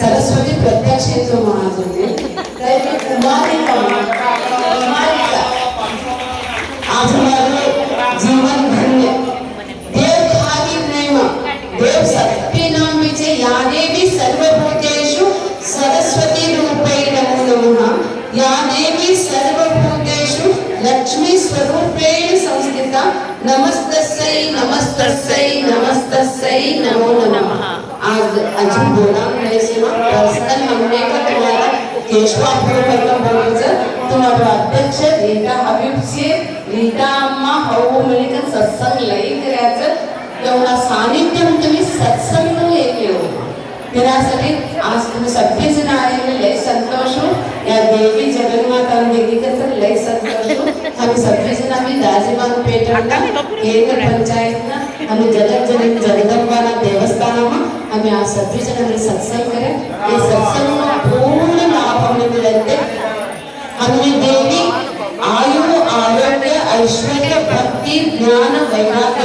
सरस्वती प्रत्यक्ष येतो महाजोगे आज जीवन धन्य देव प्रेम देव शक्ति नाम विचे या देवी सर्वभूतेषु सरस्वती रूपेण नमः या देवी सर्वभूतेषु लक्ष्मी स्वरूपेण संस्थिता नमस्तस्यै नमस्तस्यै नमस्तस्यै नमो नमः। आज अजून बोला पर्सनल हमने का तुम्हारा केशवापुर बोलायचं तुम्हाला अध्यक्ष रीता हबीब से रीता अम्मा हो म्हणजे सत्संग लई करायचं एवढा सानिध्य तुम्ही सत्संग हे केलं त्यासाठी आज तुम्ही सगळेजण आलेले लई संतोष या देवी जगन्माता देवीचं लई संतोष आम्ही सगळेजण आम्ही राजमान पेठला केंद्र पंचायतना आम्ही जगज्जननी जगदंबाना देवस्थानमा आम्ही आज सगळेजण आम्ही सत्संग करें ये सत्संग पूर्ण लाभ हमें मिलते हमें देवी आयु आरोग्य ऐश्वर्य भक्ति ज्ञान वैराग्य